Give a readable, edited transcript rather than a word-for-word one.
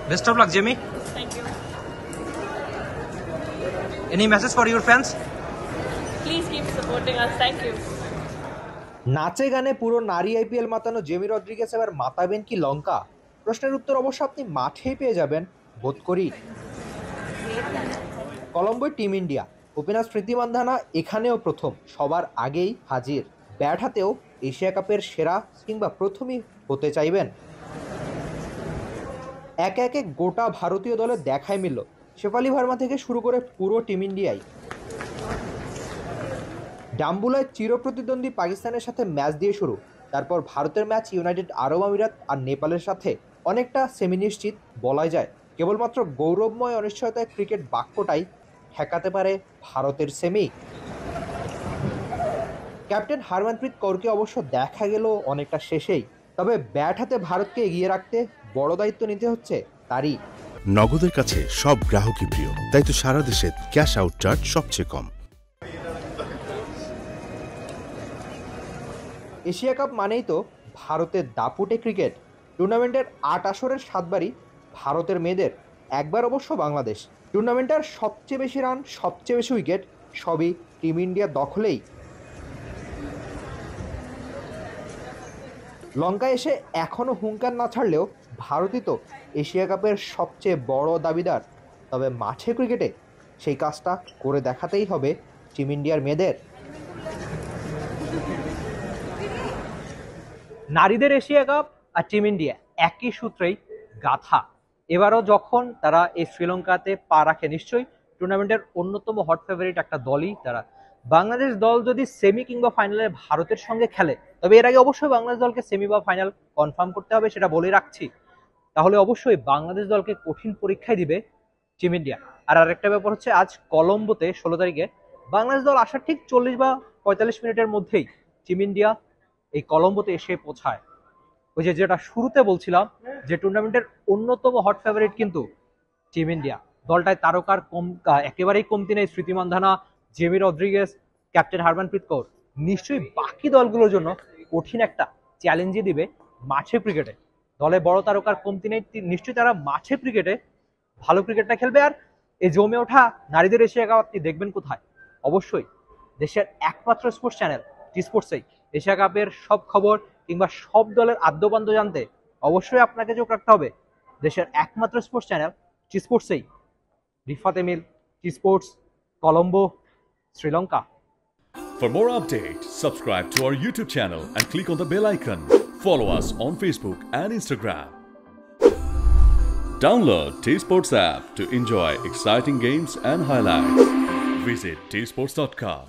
Best of luck, Jimmy. Thank you. Any message for your fans? Please keep supporting us. Thank you. নাচে গানে পুরো নারী IPL মাতানো Jamie Rodriguez এবার মাতাবেন কি লঙ্কা? প্রশ্নের উত্তর অবশ্য আপনি মাঠেই পেয়ে যাবেন বোধ করি। কলম্বোয় টিম ইন্ডিয়া ওপেনার স্মৃতি মান্ধানা এখানেও প্রথম, সবার আগেই হাজির। ব্যাট হাতেও এশিয়া কাপের সেরা কিংবা প্রথমই হতে চাইবেন। একে একে গোটা ভারতীয় দলের দেখাই মিলল, শেফালি ভার্মা থেকে শুরু করে পুরো টিম ইন্ডিয়ায়। ডাম্বুলায় চিরপ্রতিদ্বন্দ্বী পাকিস্তানের সাথে ম্যাচ দিয়ে শুরু, তারপর ভারতের ম্যাচ ইউনাইটেড আরব আমিরাত আর নেপালের সাথে অনেকটা সেমি নিশ্চিত বলাই যায়। কেবলমাত্র গৌরবময় অনিশ্চয়তায় ক্রিকেট বাক্যটাই ঠেকাতে পারে ভারতের সেমি। ক্যাপ্টেন হারমনপ্রীত কৌরকে অবশ্য দেখা গেল অনেকটা শেষেই, তবে ব্যাট হাতে ভারতকে এগিয়ে রাখতে বড় দায়িত্ব নিতে হচ্ছে তারই। নগদের কাছে সব গ্রাহকই প্রিয়, তাই তো সারা দেশে ক্যাশ আউট চার্জ সবচেয়ে কম। এশিয়া কাপ মানেই তো ভারতের দাপুটে ক্রিকেট। টুর্নামেন্টের ৮ আসরের ৭ বারই ভারতের মেয়েদের, একবার অবশ্য বাংলাদেশ। টুর্নামেন্টের সবচেয়ে বেশি রান, সবচেয়ে বেশি উইকেট সবই টিম ইন্ডিয়া দখলেই। লঙ্কায় এসে এখনও হুঙ্কার না ছাড়লেও ভারতই তো এশিয়া কাপের সবচেয়ে বড় দাবিদার। তবে মাঠে ক্রিকেটে সেই কাজটা করে দেখাতেই হবে টিম ইন্ডিয়ার মেয়েদের। নারীদের এশিয়া কাপ আর টিম ইন্ডিয়া একই সূত্রেই গাথা। এবারও যখন তারা এই শ্রীলঙ্কাতে পা রাখে, নিশ্চয়ই টুর্নামেন্টের অন্যতম হট ফেভারিট একটা দলই তারা। বাংলাদেশ দল যদি সেমি কিংবা ফাইনালে ভারতের সঙ্গে খেলে, তবে এর আগে অবশ্যই বাংলাদেশ দলকে সেমি বা ফাইনাল কনফার্ম করতে হবে, সেটা বলে রাখছি। তাহলে অবশ্যই বাংলাদেশ দলকে কঠিন পরীক্ষায় দিবে টিম ইন্ডিয়া। আর আরেকটা ব্যাপার হচ্ছে, আজ কলম্বোতে 16 তারিখে বাংলাদেশ দল আসার ঠিক 40 বা 45 মিনিটের মধ্যেই টিম ইন্ডিয়া এই কলম্বোতে এসে পৌঁছায়। ওই যেটা শুরুতে বলছিলাম যে টুর্নামেন্টের অন্যতম হট ফেভারিট কিন্তু টিম ইন্ডিয়া। দলটায় তারকার একেবারেই কমতি নেই। স্মৃতি মান্ধানা, জেমি রদ্রিগেজ, ক্যাপ্টেন হারমনপ্রীত কৌর নিশ্চয়ই বাকি দলগুলোর জন্য কঠিন একটা চ্যালেঞ্জই দিবে মাঠে ক্রিকেটে। দলে বড় তারকার কমতি নেই, নিশ্চয়ই তারা মাঠে ক্রিকেটে ভালো ক্রিকেটটা খেলবে। আর এই জমে ওঠা নারীদের এশিয়া কাপ আপনি দেখবেন কোথায়? অবশ্যই দেশের একমাত্র স্পোর্টস চ্যানেল টি স্পোর্টসেই। এশিয়া কাপের সব খবর কিংবা সব দলের আদ্যপান্ত জানতে অবশ্যই আপনাকে চোখ রাখতে হবে দেশের একমাত্র স্পোর্টস চ্যানেল টি স্পোর্টসেই। Rifat Emil, T sports, Colombo, Sri Lanka. For more updates, subscribe to our YouTube channel and click on the bell icon. Follow us on Facebook and Instagram. Download T-Sports app to enjoy exciting games and highlights. Visit tsports.com.